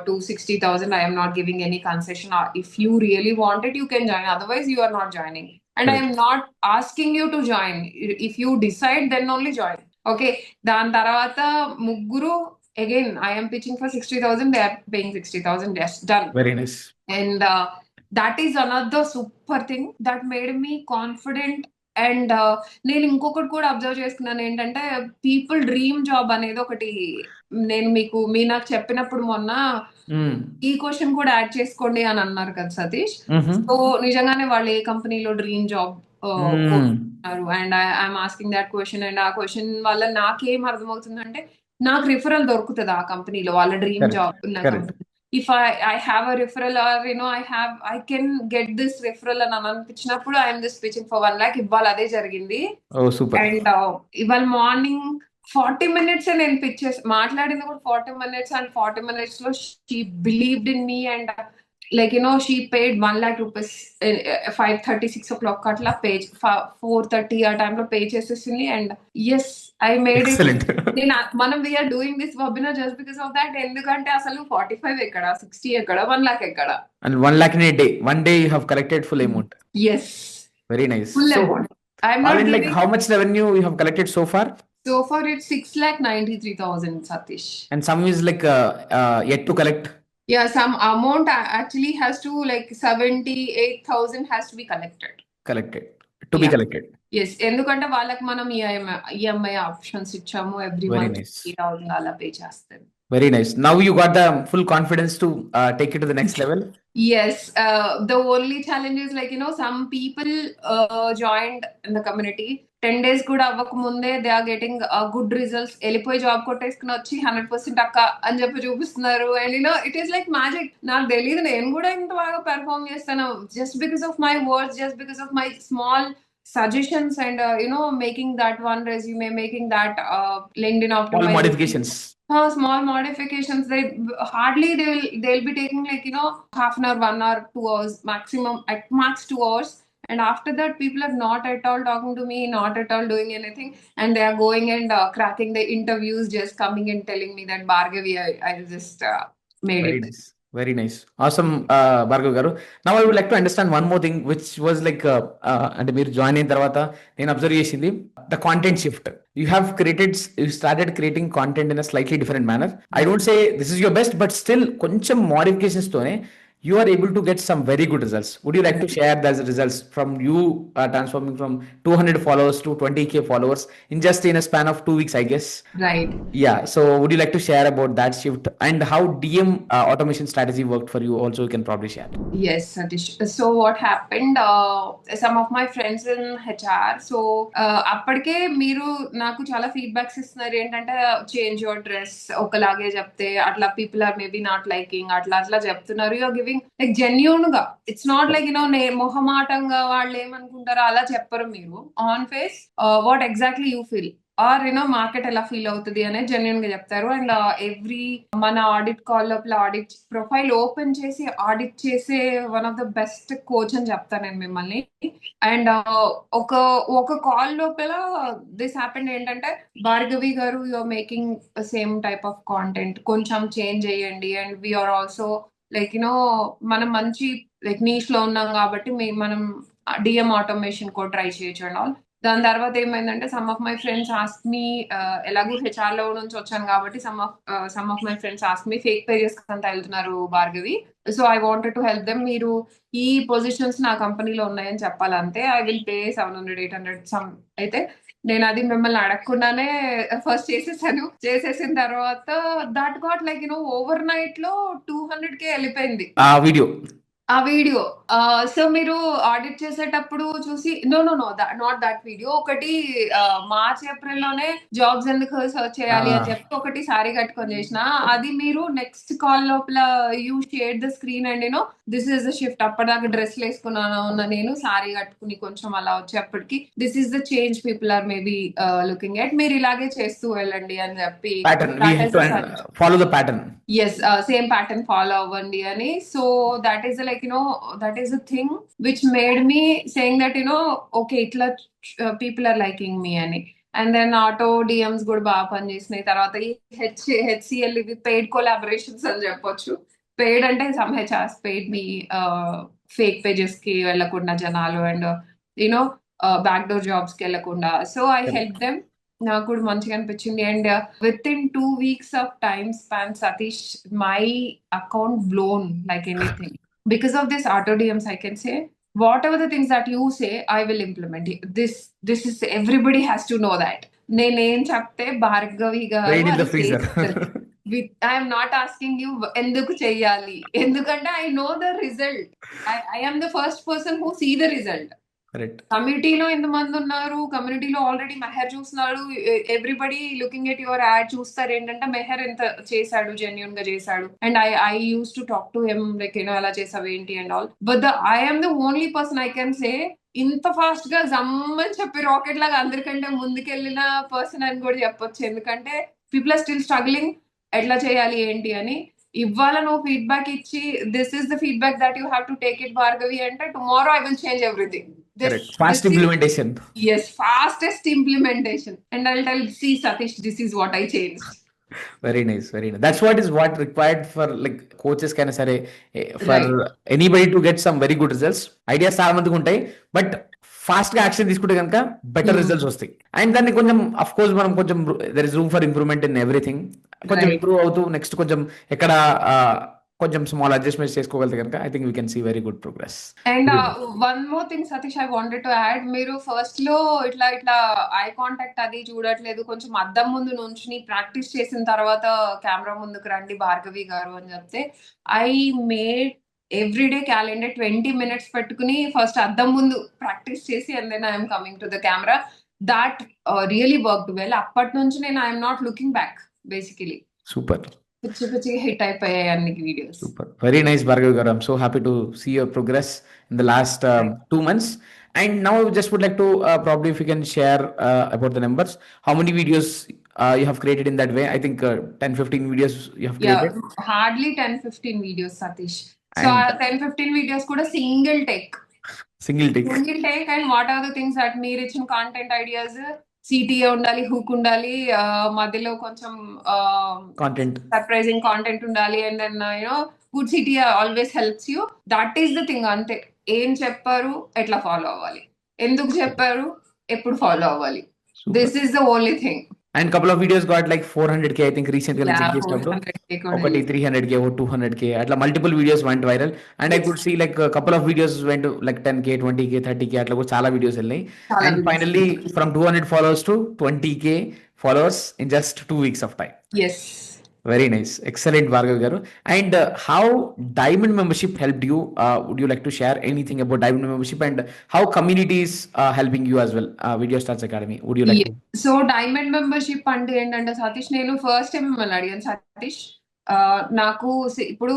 to 60,000. I'm not giving any concession. If you really wanted you can join, otherwise you are not joining. And I am not asking you to join. If you decide, then only join. Okay. దాని తర్వాత ముగ్గురు again I am pitching for 60,000. They are paying 60,000. Yes, done. Very nice. And that is another super thing that made me confident. And నేను ఇంకొకటి కూడా observe చేసుకున్నాను ఏంటంటే people dream job అనేది ఒకటి. నేను మీ నాకు చెప్పినప్పుడు మొన్న ఈ క్వశ్చన్ కూడా యాడ్ చేసుకోండి అని అన్నారు కదా సతీష్. సో నిజంగానే వాళ్ళు ఏ కంపెనీలో dream job and I'm asking that question. And ఆ క్వశ్చన్ వల్ల నాకేం అర్థమవుతుందంటే నాకు రిఫరల్ దొరుకుతుంది ఆ కంపెనీలో, వాళ్ళ డ్రీమ్ జాబ్ ఉన్న company. If I have a referral or I can get this referral అని అనిపించినప్పుడు I am just pitching for 1 lakh. ఇవాళ అదే జరిగింది. అండ్ ఇవాళ మార్నింగ్ 40 minutes నేను పిచ్ చేసి మాట్లాడింది కూడా 40 minutes. అండ్ 40 minutes లో she believed in me. And like she paid 1 lakh rupees 5:30 6 o'clock atla page 4:30 ఆ time లో పే చేసేసింది. And yes, I made it. Excellent. మనం we are doing this webinar just because of that. ఎందుకంటే అసలు 45 ఎక్కడ, 60 ఎక్కడ, 1 lakh ఎక్కడ. And 1 lakh in a day. One day you have collected full amount. Yes, Very nice. full So, amount. I'm all not in like giving. how much revenue you have collected so far? So far it's 6,93,000, Satish. And some is like yet to collect. Yeah, some amount actually has to, like 78,000 has to be collected. Collected. To be Yeah. collected. Yes, ఎందుకంటే వాళ్ళకి మనం EMI options ఇచ్చాము. Every Very month nice. 3,000 అలా pay చేస్తారు. Very nice. Now you got the full confidence to take it to the next level. Yes, the only challenge is like some people joined in the community 10 days కూడా అవ్వక ముందే they are getting good results. వెళ్ళిపోయి job కొట్టేసుకుని వచ్చి 100% అక్క అని చెప్పి చూపిస్తున్నారు. And it is like magic. నాకు తెలియదు నేను కూడా ఇంత బాగా పెర్ఫార్మ్ చేస్తాను just because of my words, just because of my small suggestions and making that one resume, making that LinkedIn All optimization. modifications. Small modifications. Hardly they'll be taking like half an hour, 1 hour, 2 hours maximum, at max 2 hours. And after that, people are not at all talking to me, not at all doing anything, and they are going and cracking the interviews, just coming and telling me that Bhargavi, I just made Very it. nice. Very nice. Awesome, Bhargav garu. Now I would like to understand one more thing, which was like, and మీరు join అయిన తర్వాత నేను observe చేసింది the content shift. You started creating content in a slightly different manner. I don't say this is your best, but still కొంచెం modifications తోనే you are able to get some very good results. Would you like to share those results from you transforming from 200 followers to 20K followers in just in a span of 2 weeks, I guess? Right. Yeah. So would you like to share about that shift and how DM automation strategy worked for you? Also, you can probably share. Yes, Satish. So what happened? Some of my friends in HR. So అప్పటికే మీరు నాకు చాలా feedbacks ఇస్తున్నారు ఏంటంటే change your dress, ఒకలాగే చెప్తే అట్లా people are maybe not liking, అట్లా చెప్తున్నారు. యూఆర్ గివింగ్ లైక్ జెన్యూన్ గా. ఇట్స్ నాట్ లైక్ మొహమాటంగా వాళ్ళు ఏమనుకుంటారో అలా చెప్పరు మీరు. On face what exactly you feel or market ఎలా ఫీల్ అవుతుంది అనేది జెన్యున్ గా చెప్తారు. అండ్ ఎవ్రీ మన ఆడిట్ కాల్ లోపల ఆడిట్ ప్రొఫైల్ ఓపెన్ చేసి ఆడిట్ చేసే one of the best coach అని చెప్తాను నేను మిమ్మల్ని. అండ్ ఒక కాల్ లోపల దిస్ హ్యాపెండ్ ఏంటంటే, Bhargavi garu you're making same type of content, కొంచెం చేంజ్ చేయండి. అండ్ వీఆర్ ఆల్సో లైక్ మనం మంచి లైక్ నీష్ లో ఉన్నాం కాబట్టి మనం డిఎం ఆటోమేషన్ కూడా ట్రై చేయొచ్చు అండ్ ఆల్. దాని తర్వాత ఏమైందంటే, some of my friends ask me, ఎలాగో హెచ్ఆర్ లో నుంచి వచ్చాను కాబట్టి some of my friends ask me fake pages అంతా వెళ్తున్నారు Bhargavi. So I wanted to help them. మీరు ఈ పొజిషన్స్ నా కంపెనీలో ఉన్నాయని చెప్పాలంతే. I will pay 700 800 some. అయితే నేను అది మిమ్మల్ని అడగకుండానే ఫస్ట్ చేసేసిన తర్వాత that got like overnight లో 200K వెళ్ళిపోయింది ఆ వీడియో. సో మీరు ఆడిట్ చేసేటప్పుడు చూసి నో నాట్ దట్ వీడియో. ఒకటి మార్చ్ ఏప్రిల్ లోనే జాబ్స్ ఎందుకు సర్చ్ చేయాలి అని చెప్పి ఒకటి సారీ కట్టుకొని చేసిన. అది మీరు నెక్స్ట్ కాల్ లోపల you share the screen and this is the shift. అప్పటిదాకా డ్రెస్ వేసుకున్నాను నేను, సారీ కట్టుకుని కొంచెం అలా వచ్చేప్పటికి this is the change people are maybe looking at. మీరు ఇలాగే చేస్తూ వెళ్ళండి అని చెప్పి, follow the pattern. Yes, same pattern follow అవ్వండి అని. So that is like that is a thing which made me saying that okay, itla people are liking me ani. And then auto DMs కూడా బాగా పనిచేసినాయి. తర్వాత ఈ HCl ఇవి paid collaborations అని చెప్పొచ్చు. Paid అంటే సమ్ హెచ్ఆర్స్ పెయిడ్ మీ fake pages కి వెళ్ళకుండా జనాలు, అండ్ బ్యాక్ డోర్ జాబ్స్ కి వెళ్ళకుండా. So I help them. నాకు కూడా మంచిగా అనిపించింది. And with in 2 weeks of time span, Satish, my account blown like anything. Because of this auto DMs, I can say whatever the things that you say, I will implement. This is, everybody has to know that. నేనేం చెప్తే భార్గవి గారు I am not asking you ఎందుకు చెయ్యాలి, ఎందుకంటే I know the result. I am the first person who see the result. కమ్యూనిటీలో ఎంతమంది ఉన్నారు, కమ్యూనిటీలో ఆల్రెడీ మెహర్ చూస్తున్నాడు, everybody looking at your ad చూస్తారు ఏంటంటే మెహర్ ఎంత చేశాడు, జెన్యున్ గా చేశాడు. And I use to talk to him like ఎలా చేసావు ఏంటి and all. But I am the only person I can say ఇంత ఫాస్ట్ గా జమ్మని చెప్పి రాకెట్ లాగా అందరికంటే ముందుకెళ్ళిన పర్సన్ అని కూడా చెప్పొచ్చు. ఎందుకంటే పీపుల్ ఆర్ స్టిల్ స్ట్రగ్లింగ్ ఎట్లా చేయాలి ఏంటి అని. ఇవాళ నువ్వు ఫీడ్బ్యాక్ ఇచ్చి this is the feedback that you have to take it Bhargavi అంటే tomorrow I will change everything. Correct. Fast implementation. Yes, fastest implementation. And I'll tell, see Satish, this is what I changed. Very nice, very nice. That's what required for like coaches kind of say for Right. anybody to get some very good results. Ideas చాలా మందికి ఉంటాయి, but fast గా action తీసుకుంటే కనుక better results వస్తాయి. And దాన్ని కొంచెం of course మనం కొంచెం there is room for improvement in everything. కొంచెం Right. ఇంప్రూవ్ అవుతూ నెక్స్ట్ కొంచెం ఎక్కడ కొంచెం స్మాల్ అడ్జస్ట్మెంట్స్ చేసుకోగలితే కనుక I think we can see very good progress. And one more thing Satish, I wanted to add, మీరు ఫస్ట్ లో ఇట్లా ఇట్లా ఐ కాంటాక్ట్ అది చూడట్లేదు, కొంచెం అద్దం ముందు నుంచుని ప్రాక్టీస్ చేసిన తర్వాత కెమెరా ముందుకు రండి భార్గవి గారు అని చెప్తే, I made everyday calendar 20 minutes పెట్టుకుని ఫస్ట్ అద్దం ముందు ప్రాక్టీస్ చేసి and then I'm coming to the camera. That really worked well. అప్పటి నుంచి నేను I'm not looking back basically. Super. పిచ్చి పిచ్చిగా హిట్ అయిపోయాయి అన్ని videos. Super. Very nice, Bhargavi garu. I'm so happy to see your progress in the last 2 months. And now I just would like to probably if you can share about the numbers. How many videos you have created in that way? I think 10-15 videos you have Yeah, created. hardly 10-15 videos, Satish. So And 10-15 videos kuda single take. single take. Single take. And what are the things that meer ichina content ideas? CTA undali, hook undali, madhilo koncham Content. surprising content undali, and then good CTA always helps you. That is the thing ante. Em chepparu etla follow avvali, enduku chepparu eppudu follow avvali. This is the only thing. And couple of videos got like 400K, I think recently Yeah, check చేసినప్పుడు 400K కూడా ఒకటి 300K or 200K అట్లా multiple videos went viral. And I could see like a couple of videos went to like 10K, 20K, 30K అట్లా కూడా చాలా videos వెళ్ళాయి. చాలా And videos. finally from 200 followers to 20K followers in just 2 weeks of time. Yes. Very nice. Excellent, Bhargavi garu. And how Diamond membership helped you? Would you like to share anything about Diamond membership and how community is helping you as well? Video Stars Academy. Would you like to? So diamond membership అంటే ఏంటంటే సతీష్, నేను first time మిమ్మల్ని అడిగాను సతీష్, నాకు ఇప్పుడు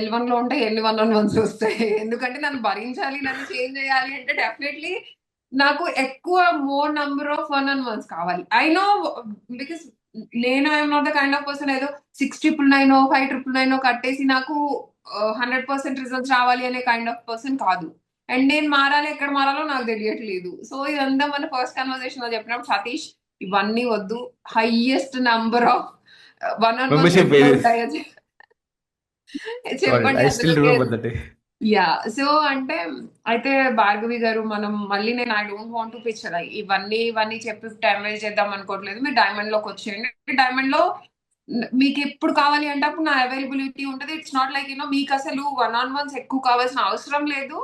L1 లో ఉంటే ఎన్ని 1-on-1s వస్తాయి, ఎందుకంటే నన్ను భరించాలి, నన్ను చేంజ్ చేయాలి అంటే డెఫినెట్లీ నాకు ఎక్కువ మోర్ నంబర్ ఆఫ్ 1-on-1s కావాలి. ఐ నో బికాస్ నేను I'm not the kind of person ఏదో 6,999 5,999 కట్టేసి నాకు 100% రిజల్ట్స్ రావాలి అనే కైండ్ ఆఫ్ పర్సన్ కాదు. అండ్ నేను మారాలి, ఎక్కడ మారాలో నాకు తెలియట్లేదు. సో ఇదంతా మన ఫస్ట్ కన్వర్సేషన్ లో చెప్పినప్పుడు సతీష్ ఇవన్నీ వద్దు, హైయెస్ట్ నంబర్ ఆఫ్ Membership చెప్పండి. I still remember that day. Yeah, so అంటే అయితే భార్గవి గారు, మనం మళ్ళీ నేను I don't want to picture ఇవన్నీ చెప్పి టైం వేస్ట్ చేద్దాం అనుకోవట్లేదు. మీరు డైమండ్ లోకి వచ్చేయండి. డైమండ్ లో మీకు ఎప్పుడు కావాలి అంటే అప్పుడు నా అవైలబిలిటీ ఉంటుంది. ఇట్స్ నాట్ లైక్ మీకు అసలు 1-on-1s ఎక్కువ కావాల్సిన అవసరం లేదు,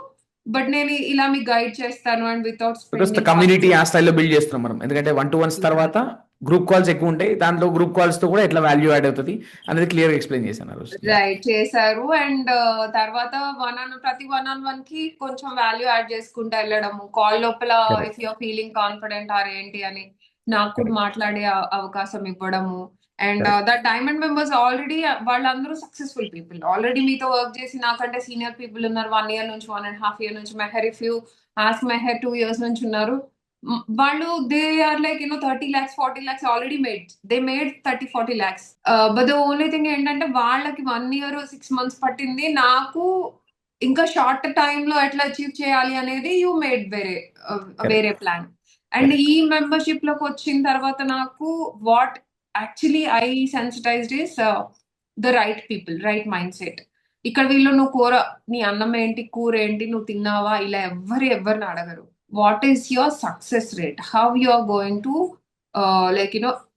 బట్ నేను ఇలా మీకు గైడ్ చేస్తాను. అండ్ వితౌట్ కమ్యూనిటీ ఆ స్టైల్లో బిల్డ్ చేస్తున్నాం మనం, ఎందుకంటే 1-to-1s తర్వాత గ్రూప్ కాల్స్ ఎక్కువ ఉంటాయి, దాంట్లో గ్రూప్ కాల్స్ తో కూడా ఎట్లా వాల్యూ యాడ్ అవుతుంది అనేది క్లియర్ గా ఎక్స్ప్లెయిన్ చేశాను. రైట్ చేశారు. అండ్ తర్వాత ప్రతి 1-on-1 కి కొంచెం వాల్యూ యాడ్ చేసుకుంటూ వెళ్ళడము, కాల్ లోపల if you're feeling confident or ఏంటి అని నాకు కూడా మాట్లాడే అవకాశం ఇవ్వడము. And that diamond members already వాళ్ళందరూ సక్సెస్ఫుల్ పీపుల్, ఆల్రెడీ మీతో వర్క్ చేసి నాకంటే సీనియర్ పీపుల్ ఉన్నారు. 1 year నుంచి 1.5 year నుంచి, Meher if you ask Meher 2 years నుంచి ఉన్నారు. వాళ్ళు they are like 30 lakhs 40 lakhs already they made 30-40 lakhs. But the only thing ఏంటంటే వాళ్ళకి 1 year 6 months పట్టింది, నాకు ఇంకా షార్ట్ టైమ్ లో ఎట్లా అచీవ్ చేయాలి అనేది యూ మేడ్ వేరే ప్లాన్. అండ్ ఈ మెంబర్షిప్ లోకి వచ్చిన తర్వాత నాకు what actually I sensitised is the right people, right mind set. ఇక్కడ వీళ్ళు నువ్వు నీ అన్నం ఏంటి, కూర ఏంటి, నువ్వు తిన్నావా, ఇలా ఎవరిని అడగరు. What is your success rate, how you are going to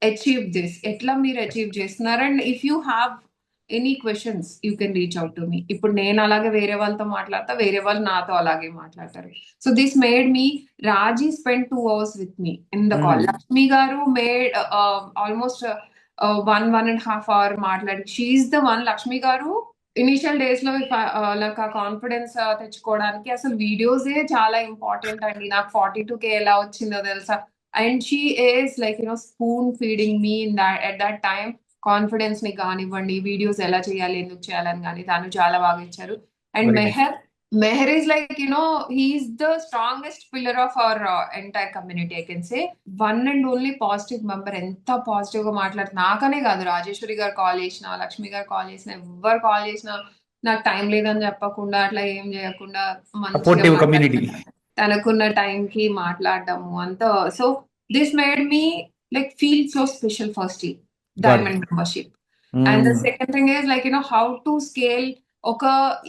achieve this, ఎట్లా మీరు అచీవ్ చేస్తున్నారు. And if you have any questions you can reach out to me. ఇప్పుడు నేను అలాగే వేరే వాళ్ళతో మాట్లాడతా, వేరే వాళ్ళు నాతో అలాగే మాట్లాడతారు. So this made me, Raji spend 2 hours with me in the call. Lakshmi గారు మేడ్ ఆల్మోస్ట్ 1.5 hour మాట్లాడి, షీఈస్ ద వన్. లక్ష్మి గారు ఇనిషియల్ డేస్ లో నాకు ఆ కాన్ఫిడెన్స్ తెచ్చుకోవడానికి అసలు వీడియోసే చాలా ఇంపార్టెంట్ అండి. నాకు 42K ఎలా వచ్చిందో తెలుసా. And she is like spoon feeding me in at that time. Confidence ని కానివ్వండి, వీడియోస్ ఎలా చేయాలి, ఎందుకు చేయాలని కానీ తను చాలా బాగా ఇచ్చారు. And Meher Meher is like, he's the strongest pillar of our entire community, I can say. One and only positive member. ఎంత పాజిటివ్ గా మాట్లాడుతున్నా నాకనే కాదు, రాజేశ్వరి గారు కాల్ చేసిన, లక్ష్మి గారు కాల్ చేసిన, ఎవరు కాల్ చేసినా నాకు టైం లేదని చెప్పకుండా, అట్లా ఏం చేయకుండా మంచిగా సపోర్టివ్ కమ్యూనిటీ. మాట్లాడతాను. తనకున్న టైం కి మాట్లాడడము అంతా. So this made me like feel so special first diamond membership. And the second thing is like how to scale. ఒక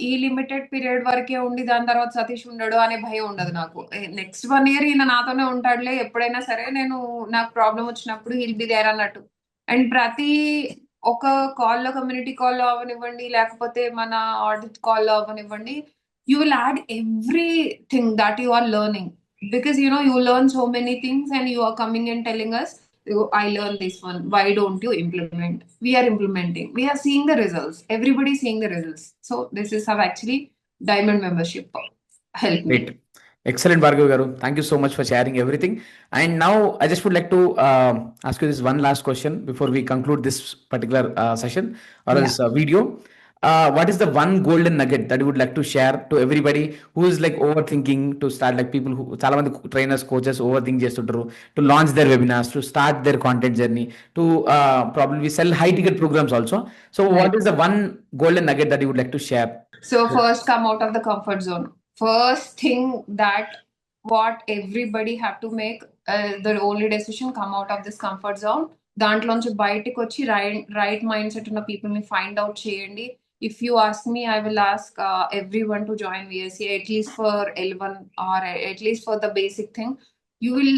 ఈ లిమిటెడ్ పీరియడ్ వరకే ఉండి దాని తర్వాత సతీష్ ఉండడు అనే భయం ఉండదు నాకు. నెక్స్ట్ 1 year ఈయన నాతోనే ఉంటాడులే, ఎప్పుడైనా సరే నేను నాకు ప్రాబ్లం వచ్చినప్పుడు హిల్ బి దేర్ అన్నట్టు. అండ్ ప్రతి ఒక కాల్లో, కమ్యూనిటీ కాల్లో అవనివ్వండి, లేకపోతే మన ఆడిట్ కాల్లో అవనివ్వండి, you will add everything that you are learning. Because you learn so many things and you are coming and telling us, I learned this one. Why don't you implement? We are implementing. We are seeing the results. Everybody is seeing the results. So this is how actually Diamond membership helped me. Great. Excellent, Bhargavi garu. Thank you so much for sharing everything. And now I just would like to ask you this one last question before we conclude this particular session or Yeah. this video. What is the one golden nugget that you would like to share to everybody who is like overthinking to start, like people who చాలా మంది trainers, coaches overthink చేస్తుంటారు to launch their webinars, to start their content journey, to probably sell high ticket programs also. So Right. what is the one golden nugget that you would like to share? So first, come out of the comfort zone. First thing that what everybody have to make, the only decision, come out of this comfort zone. దాంట్లోంచి బయటికి వచ్చి right mind set ఉన్న people ని find out చేయండి. If you ask me, I will ask everyone to join VSC, at least for L1 or at least for the basic thing. You will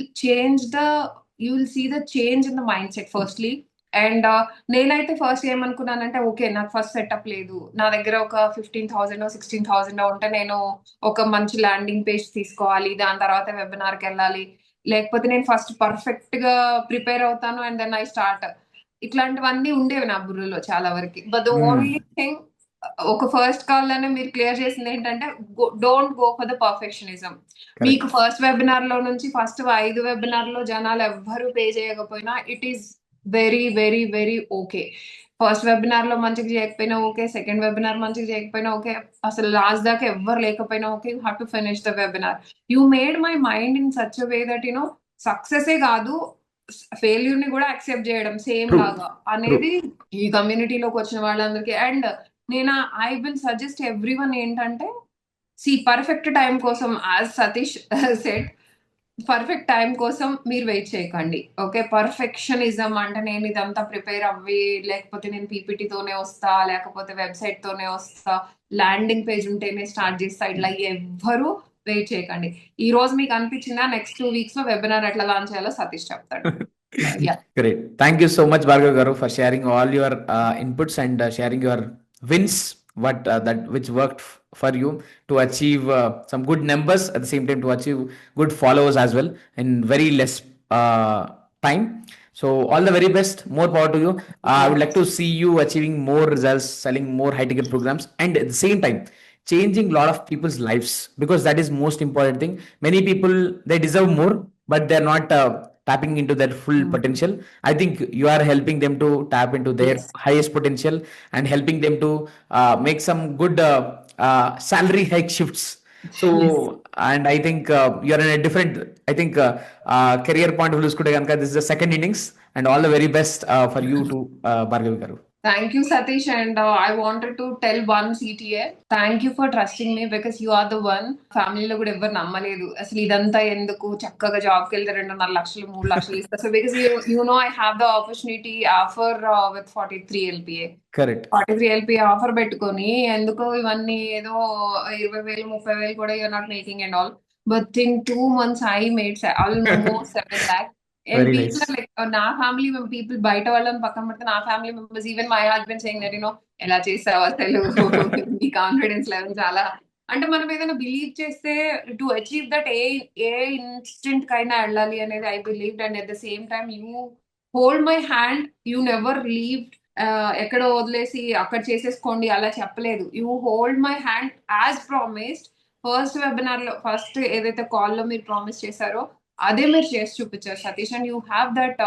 see the change in the mindset firstly. And నేనైతే first ఏమనుకున్నానంటే, okay నాకు first setup లేదు, నా దగ్గర ఒక 15,000 16,000 ఉంటే నేను ఒక మంచి ల్యాండింగ్ పేజ్ తీసుకోవాలి, దాని తర్వాత వెబినార్కి వెళ్ళాలి, లేకపోతే నేను ఫస్ట్ పర్ఫెక్ట్ గా ప్రిపేర్ అవుతాను అండ్ దెన్ ఐ స్టార్ట్. ఇట్లాంటివన్నీ ఉండేవి నా బుర్రలో చాలా వరకు. బట్ ద ఓన్లీ థింగ్, ఒక ఫస్ట్ కాల్ లోనే మీరు క్లియర్ చేసింది ఏంటంటే, don't go for the perfectionism. మీకు ఫస్ట్ వెబినార్ లో నుంచి ఫస్ట్ 5 వెబినార్ లో జనాలు ఎవ్వరు పే చేయకపోయినా it is very very very okay. First webinar లో మంచిగా చేయకపోయినా ఓకే, సెకండ్ వెబినార్ మంచిగా చేయకపోయినా ఓకే, అసలు లాస్ట్ దాకా ఎవ్వరు లేకపోయినా okay, you have to finish the webinar. You made my mind in such a way that సక్సెసే కాదు, ఫెయిల్యూర్ ని కూడా యాక్సెప్ట్ చేయడం సేమ్ లాగా అనేది ఈ కమ్యూనిటీలోకి వచ్చిన వాళ్ళందరికీ. అండ్ నేను ఐ విల్ సజెస్ట్ ఎవ్రీవన్ ఏంటంటే, పర్ఫెక్ట్ టైం కోసం, as Satish said, perfect time కోసం మీరు వెయిట్ చేయకండి. ఓకే, పర్ఫెక్షనిజం అంటే నేను ఇదంతా ప్రిపేర్ అవ్వి, లేకపోతే నేను పీపీటీతోనే వస్తా, లేకపోతే వెబ్సైట్ తోనే వస్తా, ల్యాండింగ్ పేజ్ ఉంటేనే స్టార్ట్ చేస్తా, ఇట్లా ఎవ్వరు వెయిట్ చేయకండి. ఈ రోజు మీకు అనిపించిందా, నెక్స్ట్ 2 weeks లో వెబినార్ ఎట్లా లాంచ్ చేయాలో సతీష్ చెప్తాడు. Great. Thank you so much, Bhargav garu, for sharing all your inputs and sharing your wins, which worked for you to achieve some good numbers, at the same time to achieve good followers as well in very less time. So all the very best, more power to you. I would like to see you achieving more results, selling more high ticket programs, and at the same time changing a lot of people's lives, because that is most important thing. Many people, they deserve more, but they're not tapping into their full potential. I think you are helping them to tap into their highest potential and helping them to make some good salary hike shifts. So and I think you're in a different, I think career point of view kude ganaka this is the second innings, and all the very best for you to Bhargavi garu. Thank you, Satish. And I wanted to tell one CTA, thank you for trusting me, because you are the one. Family lo kuda evvaru nammaledu, asalu idantha enduku, chakkaga job ki velte 2.5 lakhలు 3 lakhలు ista. So because you know I have the opportunity offer with 43 LPA. Correct. 43 LPA offer పెట్టుకొని ఎందుకు ఇవన్నీ ఏదో 20,000 30,000 కూడా you're not making and all. But in 2 months I made almost 7 lakh. And Very people nice. are like, నా family people బయట వాళ్ళని పక్కన పెడితే నా family members, even my husband saying that ఎలా చేసావు అసలు, నీ కాన్ఫిడెన్స్ లెవెల్ చాలా. అంటే మనం ఏదైనా బిలీవ్ చేస్తే టు అచీవ్ దట్ ఏ ఇన్స్టెంట్ కైనా వెళ్ళాలి అనేది I believed. And at the same time you hold my hand, you never leave. ఎక్కడ వదిలేసి అక్కడ చేసేసుకోండి అలా చెప్పలేదు. You hold my hand as promised. First webinar లో, ఫస్ట్ ఏదైతే కాల్ లో మీరు ప్రామిస్ చేశారో అదే మీరు చేసి చూపించారు Satish. And you have that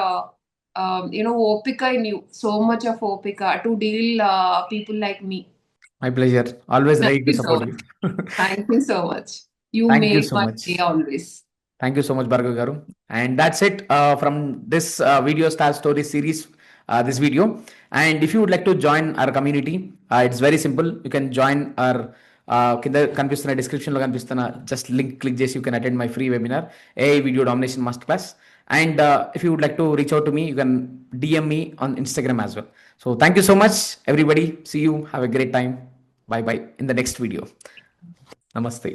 ఓపిక in you, so much of ఓపిక to deal people like me. My pleasure. Always Thank ready to you so support much. you. Thank you so much. You Thank you make so my much. day always. Thank you so much, Bhargav Garu. And that's it from this Video Star Story series, this video. And if you would like to join our community, it's very simple. You can join our కింద కనిపిస్తున్న డిస్క్రిప్షన్లో కనిపిస్తున్న just link click చేసి you can attend my free webinar a video domination master class. And if you would like to reach out to me, you can DM me on Instagram as well. So thank you so much, everybody. See you. Have a great time. Bye bye in the next video. Namaste.